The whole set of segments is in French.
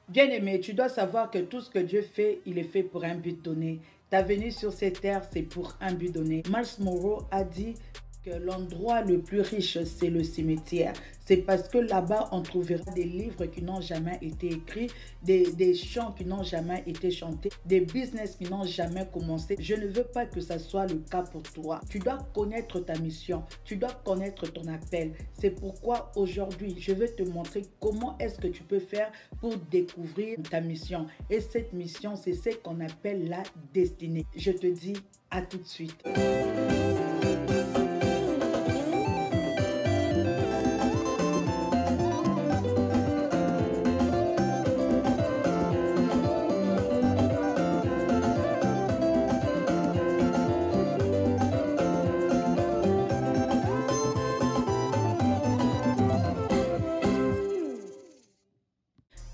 Bien-aimé, tu dois savoir que tout ce que Dieu fait, il est fait pour un but donné. Ta venue sur cette terre, c'est pour un but donné. Miles Monroe a dit que l'endroit le plus riche, c'est le cimetière. C'est parce que là-bas, on trouvera des livres qui n'ont jamais été écrits, des chants qui n'ont jamais été chantés, des business qui n'ont jamais commencé. Je ne veux pas que ça soit le cas pour toi. Tu dois connaître ta mission, tu dois connaître ton appel. C'est pourquoi aujourd'hui, je vais te montrer comment est-ce que tu peux faire pour découvrir ta mission. Et cette mission, c'est ce qu'on appelle la destinée. Je te dis à tout de suite.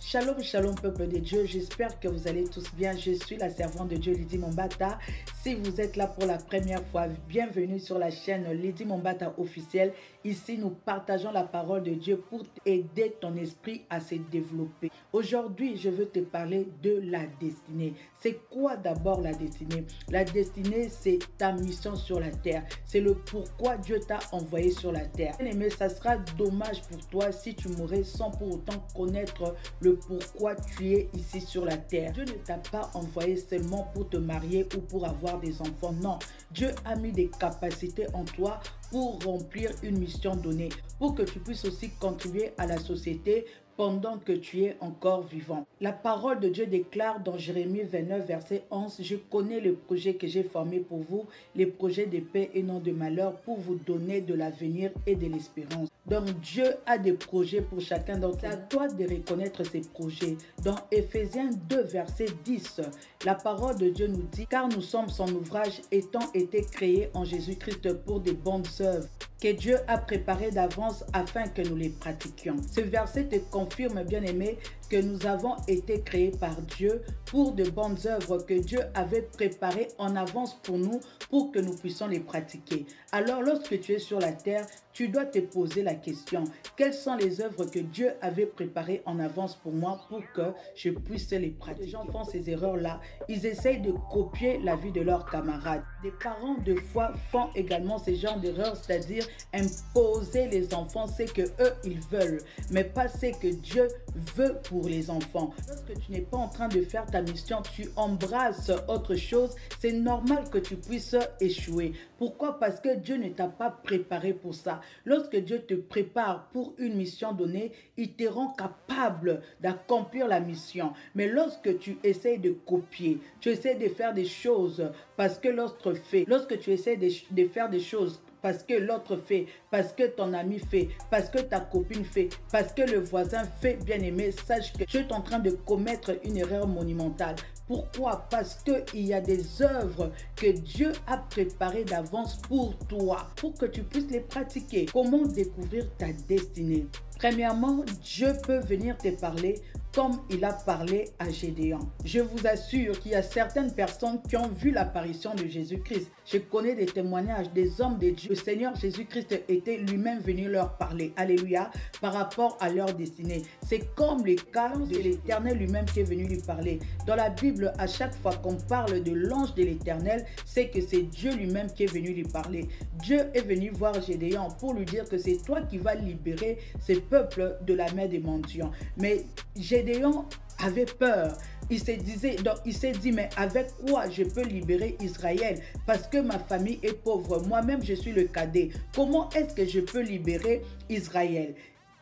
Shalom, shalom, peuple de Dieu. J'espère que vous allez tous bien. Je suis la servante de Dieu, Lydie Mombata. Si vous êtes là pour la première fois, bienvenue sur la chaîne Lydie Mombata officielle. Ici, nous partageons la parole de Dieu pour aider ton esprit à se développer. Aujourd'hui, je veux te parler de la destinée. C'est quoi d'abord la destinée? La destinée, c'est ta mission sur la terre. C'est le pourquoi Dieu t'a envoyé sur la terre. Mais ça sera dommage pour toi si tu mourrais sans pour autant connaître le pourquoi tu es ici sur la terre. Dieu ne t'a pas envoyé seulement pour te marier ou pour avoir des enfants. Non, Dieu a mis des capacités en toi pour remplir une mission donnée, pour que tu puisses aussi contribuer à la société pendant que tu es encore vivant. La parole de Dieu déclare dans Jérémie 29, verset 11, « Je connais le projet que j'ai formé pour vous, les projets de paix et non de malheur, pour vous donner de l'avenir et de l'espérance. » Donc Dieu a des projets pour chacun d'entre nous. C'est à toi de reconnaître ces projets. Dans Éphésiens 2, verset 10, la parole de Dieu nous dit « Car nous sommes son ouvrage étant été créés en Jésus-Christ pour de bonnes œuvres, que Dieu a préparé d'avance afin que nous les pratiquions. » Ce verset te confirme, bien-aimé, que nous avons été créés par Dieu pour de bonnes œuvres que Dieu avait préparées en avance pour nous, pour que nous puissions les pratiquer. Alors, lorsque tu es sur la terre, tu dois te poser la question, quelles sont les œuvres que Dieu avait préparées en avance pour moi pour que je puisse les pratiquer? Les gens font ces erreurs-là. Ils essayent de copier la vie de leurs camarades. Des parents de foi font également ce genre d'erreurs, c'est-à-dire imposer les enfants ce que eux ils veulent, mais pas ce que Dieu veut pour les enfants. Lorsque tu n'es pas en train de faire ta mission, tu embrasses autre chose, c'est normal que tu puisses échouer. Pourquoi? Parce que Dieu ne t'a pas préparé pour ça. Lorsque Dieu te prépare pour une mission donnée, il te rend capable d'accomplir la mission. Mais lorsque tu essaies de copier, tu essaies de faire des choses parce que l'autre fait, lorsque tu essaies de faire des choses parce que l'autre fait, parce que ton ami fait, parce que ta copine fait, parce que le voisin fait, bien-aimé, sache que tu es en train de commettre une erreur monumentale. Pourquoi? Parce qu'il y a des œuvres que Dieu a préparées d'avance pour toi, pour que tu puisses les pratiquer. Comment découvrir ta destinée? Premièrement, Dieu peut venir te parler comme il a parlé à Gédéon. Je vous assure qu'il y a certaines personnes qui ont vu l'apparition de Jésus-Christ. Je connais des témoignages des hommes de Dieu. Le Seigneur Jésus-Christ était lui-même venu leur parler, alléluia, par rapport à leur destinée. C'est comme le cas de l'Éternel lui-même qui est venu lui parler. Dans la Bible, à chaque fois qu'on parle de l'ange de l'Éternel, c'est que c'est Dieu lui-même qui est venu lui parler. Dieu est venu voir Gédéon pour lui dire que c'est toi qui vas libérer ces peuples de la main des mendiants. Mais Gédéon avait peur. Il s'est dit, mais avec quoi je peux libérer Israël? Parce que ma famille est pauvre. Moi-même, je suis le cadet. Comment est-ce que je peux libérer Israël?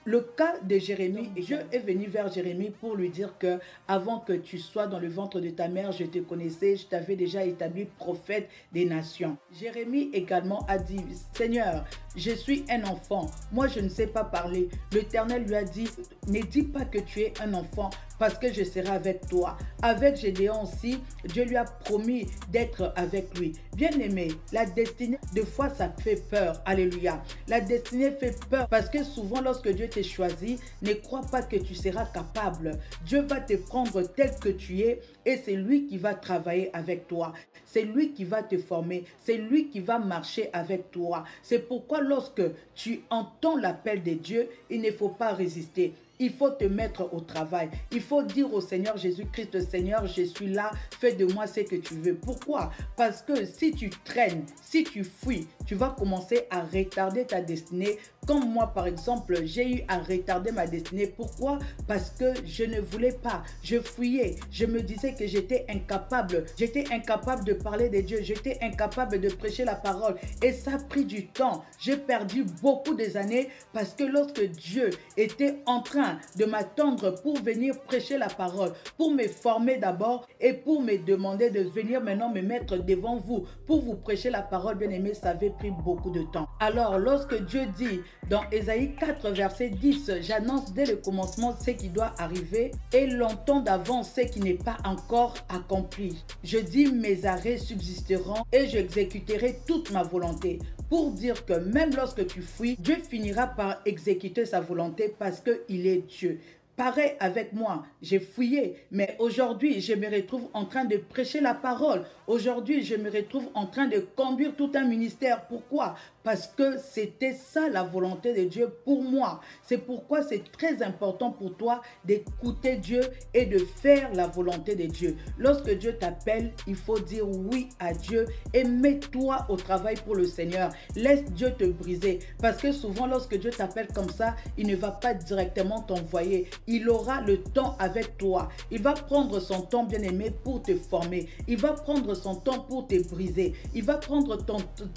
Le cas de Jérémie, Dieu est venu vers Jérémie pour lui dire que avant que tu sois dans le ventre de ta mère, je te connaissais, je t'avais déjà établi prophète des nations. Jérémie également a dit, Seigneur, je suis un enfant, moi je ne sais pas parler. L'Éternel lui a dit, ne dis pas que tu es un enfant parce que je serai avec toi. Avec Gédéon aussi, Dieu lui a promis d'être avec lui. Bien-aimé, la destinée, des fois ça fait peur, alléluia. La destinée fait peur parce que souvent lorsque Dieu t'est choisi, ne crois pas que tu seras capable. Dieu va te prendre tel que tu es et c'est lui qui va travailler avec toi. C'est lui qui va te former. C'est lui qui va marcher avec toi. C'est pourquoi lorsque tu entends l'appel de Dieu, il ne faut pas résister. il faut te mettre au travail. Il faut dire au Seigneur Jésus-Christ, Seigneur, je suis là, fais de moi ce que tu veux. Pourquoi? Parce que si tu traînes, si tu fuis, tu vas commencer à retarder ta destinée. Comme moi, par exemple, j'ai eu à retarder ma destinée. Pourquoi? Parce que je ne voulais pas. Je fuyais. Je me disais que j'étais incapable. J'étais incapable de parler de Dieu. J'étais incapable de prêcher la parole. Et ça a pris du temps. J'ai perdu beaucoup des années parce que lorsque Dieu était en train de m'attendre pour venir prêcher la parole, pour me former d'abord et pour me demander de venir maintenant me mettre devant vous pour vous prêcher la parole, bien aimé, ça avait pris beaucoup de temps. Alors, lorsque Dieu dit dans Ésaïe 4, verset 10, j'annonce dès le commencement ce qui doit arriver et longtemps d'avance ce qui n'est pas encore accompli. Je dis mes arrêts subsisteront et j'exécuterai toute ma volonté. Pour dire que même lorsque tu fuis, Dieu finira par exécuter sa volonté parce qu'il est Dieu. Pareil avec moi, j'ai fouillé, mais aujourd'hui, je me retrouve en train de prêcher la parole. Aujourd'hui, je me retrouve en train de conduire tout un ministère. Pourquoi? Parce que c'était ça la volonté de Dieu pour moi. C'est pourquoi c'est très important pour toi d'écouter Dieu et de faire la volonté de Dieu. Lorsque Dieu t'appelle, il faut dire oui à Dieu et mets-toi au travail pour le Seigneur. Laisse Dieu te briser. Parce que souvent, lorsque Dieu t'appelle comme ça, il ne va pas directement t'envoyer. Il aura le temps avec toi. Il va prendre son temps, bien-aimé, pour te former. Il va prendre son temps pour te briser. Il va prendre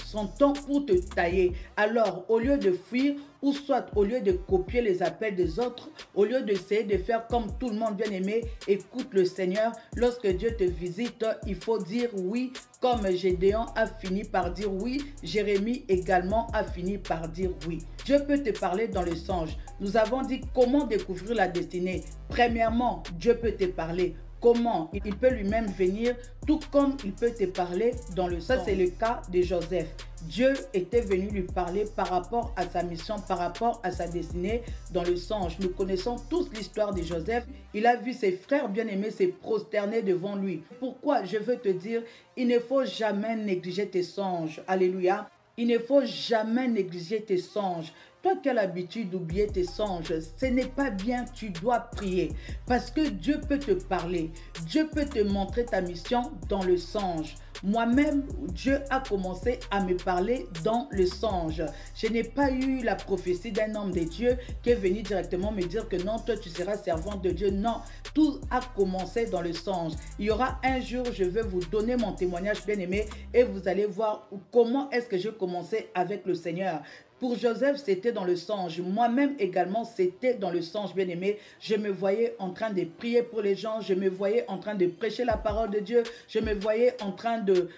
son temps pour te tailler. Alors, au lieu de fuir, ou soit au lieu de copier les appels des autres, au lieu d'essayer de faire comme tout le monde, bien-aimé, écoute le Seigneur. Lorsque Dieu te visite, il faut dire oui, comme Gédéon a fini par dire oui, Jérémie également a fini par dire oui. Dieu peut te parler dans le songe. Nous avons dit comment découvrir la destinée. Premièrement, Dieu peut te parler. Comment? Il peut lui-même venir, tout comme il peut te parler dans le songe. Ça, c'est le cas de Joseph. Dieu était venu lui parler par rapport à sa mission, par rapport à sa destinée dans le songe. Nous connaissons tous l'histoire de Joseph. Il a vu ses frères bien-aimés se prosterner devant lui. Pourquoi? Je veux te dire, il ne faut jamais négliger tes songes. Alléluia. Il ne faut jamais négliger tes songes. Toi qui as l'habitude d'oublier tes songes, ce n'est pas bien, tu dois prier. Parce que Dieu peut te parler. Dieu peut te montrer ta mission dans le songe. Moi-même, Dieu a commencé à me parler dans le songe. Je n'ai pas eu la prophétie d'un homme de Dieu qui est venu directement me dire que non, toi tu seras servante de Dieu. Non, tout a commencé dans le songe. Il y aura un jour, je vais vous donner mon témoignage bien-aimé et vous allez voir comment est-ce que j'ai commencé avec le Seigneur. Pour Joseph, c'était dans le songe. Moi-même également, c'était dans le songe, bien-aimé. Je me voyais en train de prier pour les gens. Je me voyais en train de prêcher la parole de Dieu. Je me voyais en train de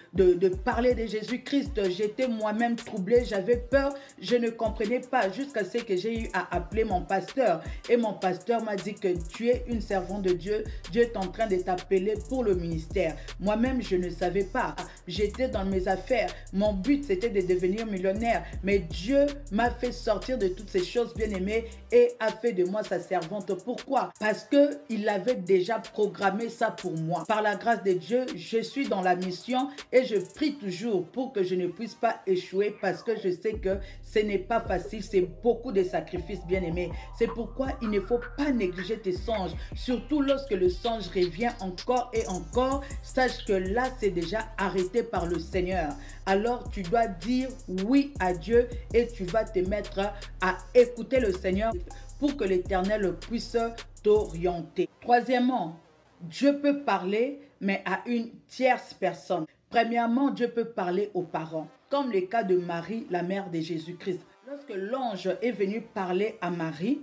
parler de Jésus-Christ. J'étais moi-même troublée. J'avais peur. Je ne comprenais pas jusqu'à ce que j'ai eu à appeler mon pasteur. Et mon pasteur m'a dit que tu es une servante de Dieu. Dieu est en train de t'appeler pour le ministère. Moi-même, je ne savais pas. J'étais dans mes affaires. Mon but, c'était de devenir millionnaire. Mais Dieu m'a fait sortir de toutes ces choses bien-aimées et a fait de moi sa servante. Pourquoi? Parce qu'il avait déjà programmé ça pour moi. Par la grâce de Dieu, je suis dans la mission et je prie toujours pour que je ne puisse pas échouer parce que je sais que ce n'est pas facile, c'est beaucoup de sacrifices bien-aimés. C'est pourquoi il ne faut pas négliger tes songes, surtout lorsque le songe revient encore et encore. Sache que là, c'est déjà arrêté par le Seigneur. Alors, tu dois dire oui à Dieu et tu vas te mettre à écouter le Seigneur pour que l'Éternel puisse t'orienter. Troisièmement, Dieu peut parler, mais à une tierce personne. Premièrement, Dieu peut parler aux parents, comme le cas de Marie, la mère de Jésus-Christ. Lorsque l'ange est venu parler à Marie,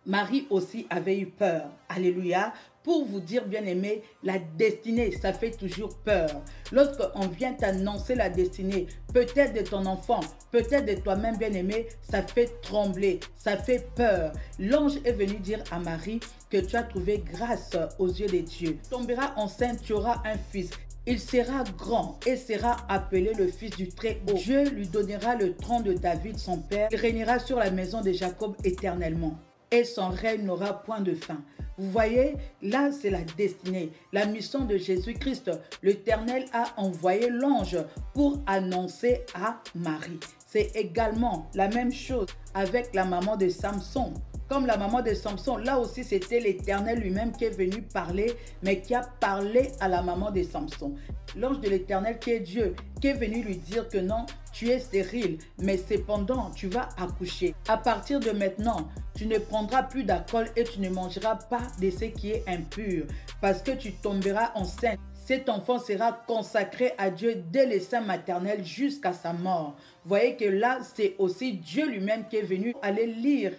Marie aussi avait eu peur. Alléluia. Pour vous dire, bien-aimé, la destinée, ça fait toujours peur. Lorsqu'on vient t'annoncer la destinée, peut-être de ton enfant, peut-être de toi-même, bien-aimé, ça fait trembler, ça fait peur. L'ange est venu dire à Marie que tu as trouvé grâce aux yeux de Dieu. Tu tomberas enceinte, tu auras un fils. Il sera grand et sera appelé le fils du Très-Haut. Dieu lui donnera le trône de David, son père. Il régnera sur la maison de Jacob éternellement. Et son règne n'aura point de fin. Vous voyez, là c'est la destinée, la mission de Jésus-Christ. L'Éternel a envoyé l'ange pour annoncer à Marie. C'est également la même chose avec la maman de Samson. Comme la maman de Samson, là aussi c'était l'Éternel lui-même qui est venu parler, mais qui a parlé à la maman de Samson. L'ange de l'Éternel qui est Dieu, qui est venu lui dire que non, tu es stérile, mais cependant tu vas accoucher. À partir de maintenant, tu ne prendras plus d'alcool et tu ne mangeras pas de ce qui est impur, parce que tu tomberas enceinte. Cet enfant sera consacré à Dieu dès le sein maternel jusqu'à sa mort. Voyez que là, c'est aussi Dieu lui-même qui est venu aller lire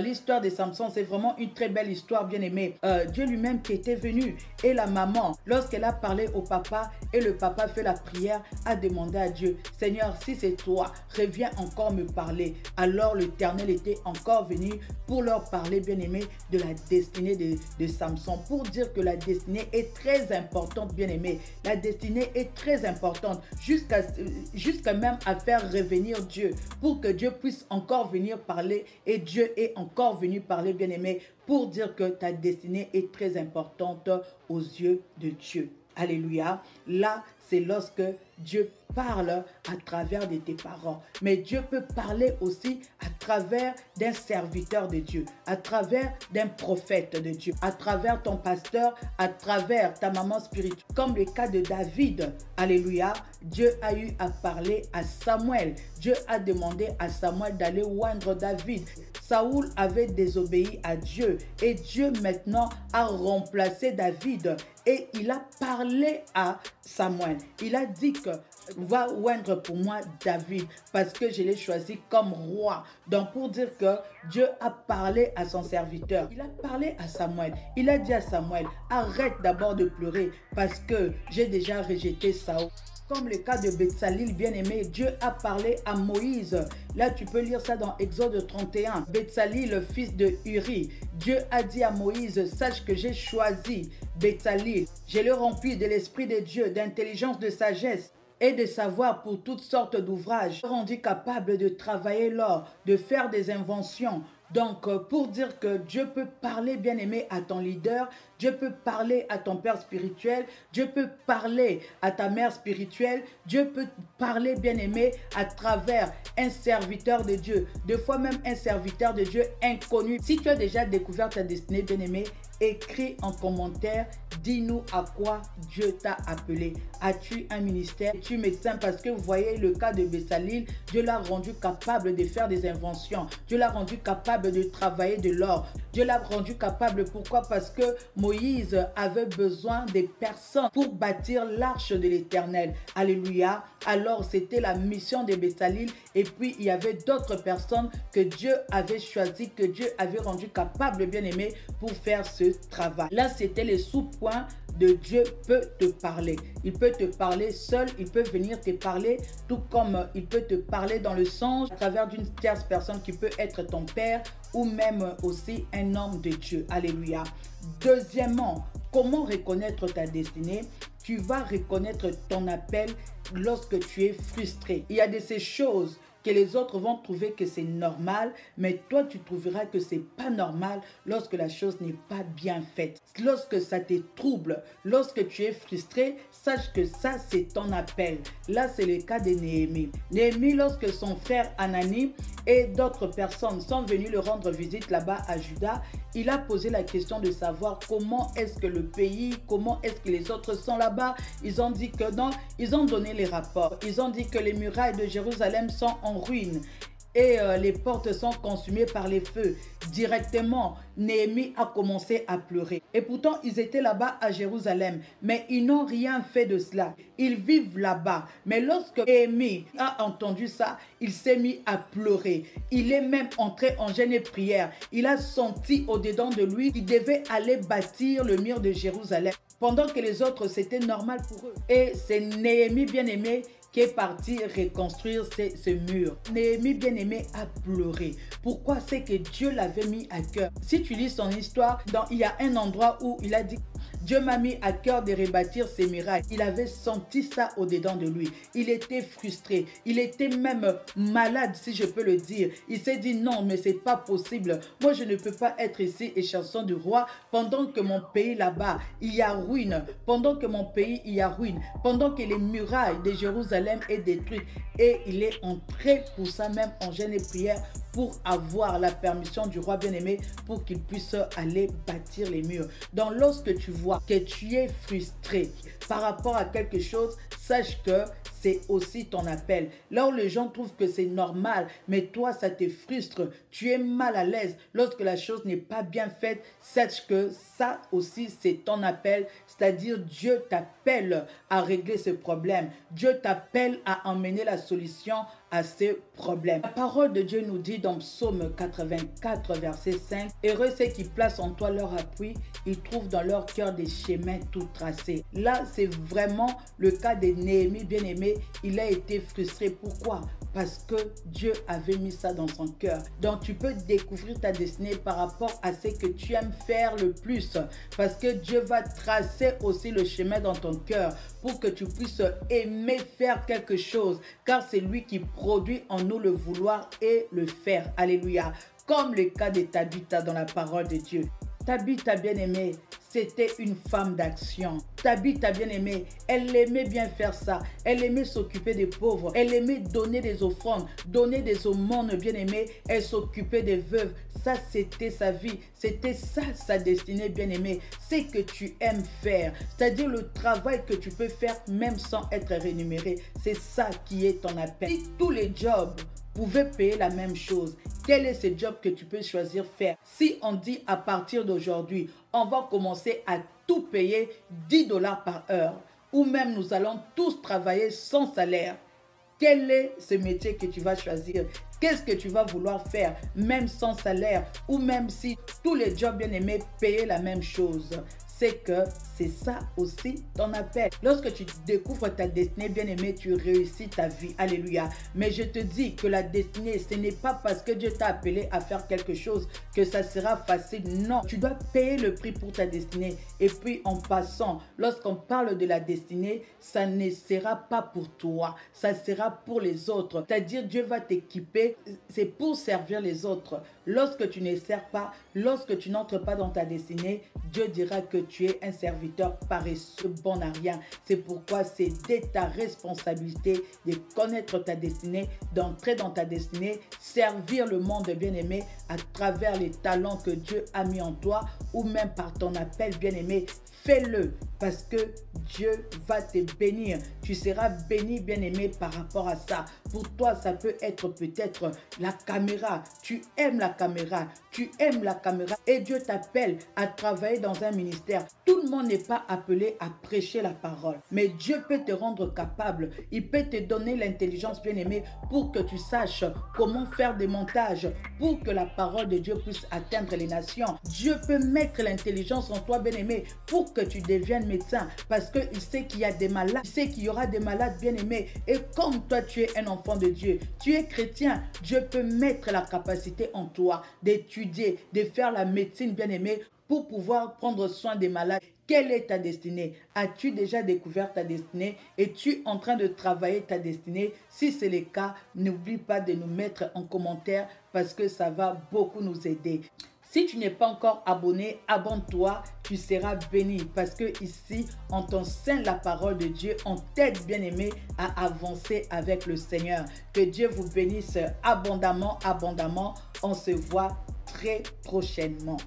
l'histoire de Samson. C'est vraiment une très belle histoire, bien aimée. Dieu lui-même qui était venu, et la maman, lorsqu'elle a parlé au papa et le papa fait la prière, a demandé à Dieu, Seigneur, si c'est toi, reviens encore me parler. Alors l'Éternel était encore venu pour leur parler, bien aimé, de la destinée de Samson, pour dire que la destinée est très importante, bien aimé. La destinée est très importante, jusqu'à même à faire revenir Dieu, pour que Dieu puisse encore venir parler, et Dieu est encore venu parler, bien aimé, pour dire que ta destinée est très importante aux yeux de Dieu. Alléluia. Là, c'est lorsque Dieu parle à travers de tes parents. Mais Dieu peut parler aussi à travers d'un serviteur de Dieu, à travers d'un prophète de Dieu, à travers ton pasteur, à travers ta maman spirituelle. Comme le cas de David. Alléluia. Dieu a eu à parler à Samuel. Dieu a demandé à Samuel d'aller oindre David. Saoul avait désobéi à Dieu et Dieu maintenant a remplacé David et il a parlé à Samuel. Il a dit que va oindre pour moi David parce que je l'ai choisi comme roi. Donc pour dire que Dieu a parlé à son serviteur, il a parlé à Samuel. Il a dit à Samuel, arrête d'abord de pleurer parce que j'ai déjà rejeté Saoul. Comme le cas de Betsalil, bien-aimé, Dieu a parlé à Moïse. Là, tu peux lire ça dans Exode 31. Betsalil, le fils de Uri. Dieu a dit à Moïse, sache que j'ai choisi Betsalil. Je l'ai rempli de l'Esprit de Dieu, d'intelligence, de sagesse et de savoir pour toutes sortes d'ouvrages. Rendu capable de travailler l'or, de faire des inventions. Donc, pour dire que Dieu peut parler, bien-aimé, à ton leader, Dieu peut parler à ton père spirituel, Dieu peut parler à ta mère spirituelle, Dieu peut parler, bien-aimé, à travers un serviteur de Dieu, des fois même un serviteur de Dieu inconnu. Si tu as déjà découvert ta destinée, bien-aimé, écris en commentaire, dis-nous à quoi Dieu t'a appelé. As-tu un ministère? Es-tu médecin? Parce que vous voyez le cas de Betsalil, Dieu l'a rendu capable de faire des inventions. Dieu l'a rendu capable de travailler de l'or. Dieu l'a rendu capable, pourquoi? Parce que Moïse avait besoin des personnes pour bâtir l'arche de l'Éternel. Alléluia. Alors c'était la mission de Betsalil et puis il y avait d'autres personnes que Dieu avait choisies, que Dieu avait rendu capables, bien aimé, pour faire ce travail. Là, c'était les sous-points de Dieu peut te parler. Il peut te parler seul, il peut venir te parler, tout comme il peut te parler dans le songe à travers d'une tierce personne qui peut être ton père ou même aussi un homme de Dieu. Alléluia. Deuxièmement, comment reconnaître ta destinée? Tu vas reconnaître ton appel lorsque tu es frustré. Il y a de ces choses que les autres vont trouver que c'est normal, mais toi, tu trouveras que c'est pas normal lorsque la chose n'est pas bien faite. Lorsque ça te trouble, lorsque tu es frustré, sache que ça, c'est ton appel. Là, c'est le cas de Néhémie. Néhémie, lorsque son frère Anani et d'autres personnes sont venus le rendre visite là-bas à Juda, il a posé la question de savoir comment est-ce que le pays, comment est-ce que les autres sont là-bas. Ils ont dit que non, ils ont donné les rapports. Ils ont dit que les murailles de Jérusalem sont en ruine et les portes sont consumées par les feux. Directement, Néhémie a commencé à pleurer. Et pourtant, ils étaient là-bas à Jérusalem, mais ils n'ont rien fait de cela. Ils vivent là-bas. Mais lorsque Néhémie a entendu ça, il s'est mis à pleurer. Il est même entré en jeûne et prière. Il a senti au-dedans de lui qu'il devait aller bâtir le mur de Jérusalem. Pendant que les autres, c'était normal pour eux. Et c'est Néhémie, bien-aimé, qui est parti reconstruire ce mur. Néhémie, bien-aimé, a pleuré. Pourquoi? C'est que Dieu l'avait mis à cœur. Si tu lis son histoire, il y a un endroit où il a dit Dieu m'a mis à cœur de rebâtir ces murailles. Il avait senti ça au-dedans de lui. Il était frustré. Il était même malade, si je peux le dire. Il s'est dit non, mais c'est pas possible. Moi, je ne peux pas être ici et chanson du roi pendant que mon pays là-bas, il y a ruine. Pendant que mon pays, il y a ruine. Pendant que les murailles de Jérusalem est détruites. Et il est entré pour ça même en jeûne et prière pour avoir la permission du roi bien-aimé pour qu'il puisse aller bâtir les murs. Donc lorsque tu vois que tu es frustré par rapport à quelque chose, sache que c'est aussi ton appel. Là où les gens trouvent que c'est normal, mais toi, ça te frustre, tu es mal à l'aise lorsque la chose n'est pas bien faite, sache que ça aussi, c'est ton appel. C'est-à-dire, Dieu t'appelle à régler ce problème. Dieu t'appelle à emmener la solution à ces problèmes. La parole de Dieu nous dit dans Psaume 84, verset 5, « Heureux ceux qui placent en toi leur appui, ils trouvent dans leur cœur des chemins tout tracés. » Là, c'est vraiment le cas de Néhémie, bien-aimé. Il a été frustré. Pourquoi? Parce que Dieu avait mis ça dans son cœur. Donc, tu peux découvrir ta destinée par rapport à ce que tu aimes faire le plus. Parce que Dieu va tracer aussi le chemin dans ton cœur pour que tu puisses aimer faire quelque chose. Car c'est lui qui produit en nous le vouloir et le faire. Alléluia. Comme le cas de Tabitha dans la parole de Dieu. Tabitha, bien-aimée, c'était une femme d'action. Tabitha, bien-aimée, elle aimait bien faire ça. Elle aimait s'occuper des pauvres. Elle aimait donner des offrandes, donner des aumônes, bien-aimée. Elle s'occupait des veuves. Ça, c'était sa vie. C'était ça, sa destinée, bien-aimée. C'est que tu aimes faire. C'est-à-dire le travail que tu peux faire même sans être rémunéré. C'est ça qui est ton appel. Si tous les jobs pouvaient payer la même chose, quel est ce job que tu peux choisir faire? Si on dit à partir d'aujourd'hui, on va commencer à tout payer 10 $ par heure, ou même nous allons tous travailler sans salaire, quel est ce métier que tu vas choisir? Qu'est-ce que tu vas vouloir faire, même sans salaire, ou même si tous les jobs bien-aimés payaient la même chose? C'est que c'est ça aussi ton appel. Lorsque tu découvres ta destinée, bien-aimé, tu réussis ta vie. Alléluia. Mais je te dis que la destinée, ce n'est pas parce que Dieu t'a appelé à faire quelque chose que ça sera facile. Non, tu dois payer le prix pour ta destinée. Et puis en passant, lorsqu'on parle de la destinée, ça ne sera pas pour toi. Ça sera pour les autres. C'est-à-dire Dieu va t'équiper. C'est pour servir les autres. Lorsque tu ne sers pas, lorsque tu n'entres pas dans ta destinée, Dieu dira que tu es un serviteur paresseux, bon à rien. C'est pourquoi c'est de ta responsabilité de connaître ta destinée, d'entrer dans ta destinée, servir le monde bien-aimé à travers les talents que Dieu a mis en toi ou même par ton appel bien-aimé. Fais-le parce que Dieu va te bénir. Tu seras béni, bien-aimé, par rapport à ça. Pour toi, ça peut être peut-être la caméra. Tu aimes la caméra. Tu aimes la caméra et Dieu t'appelle à travailler dans un ministère. Tout le monde n'est pas appelé à prêcher la parole. Mais Dieu peut te rendre capable. Il peut te donner l'intelligence, bien-aimé, pour que tu saches comment faire des montages, pour que la parole de Dieu puisse atteindre les nations. Dieu peut mettre l'intelligence en toi, bien-aimé, pour que tu deviennes médecin. Parce qu'il sait qu'il y a des malades. Il sait qu'il y aura des malades, bien-aimés. Et comme toi, tu es un enfant de Dieu, tu es chrétien, Dieu peut mettre la capacité en toi d'étudier, de faire la médecine, bien-aimé, pour pouvoir prendre soin des malades. Quelle est ta destinée? As-tu déjà découvert ta destinée? Es-tu en train de travailler ta destinée? Si c'est le cas, n'oublie pas de nous mettre en commentaire parce que ça va beaucoup nous aider. Si tu n'es pas encore abonné, abonne-toi, tu seras béni parce que ici, on t'enseigne la parole de Dieu, on t'aide, bien-aimé, à avancer avec le Seigneur. Que Dieu vous bénisse abondamment, abondamment. On se voit très prochainement.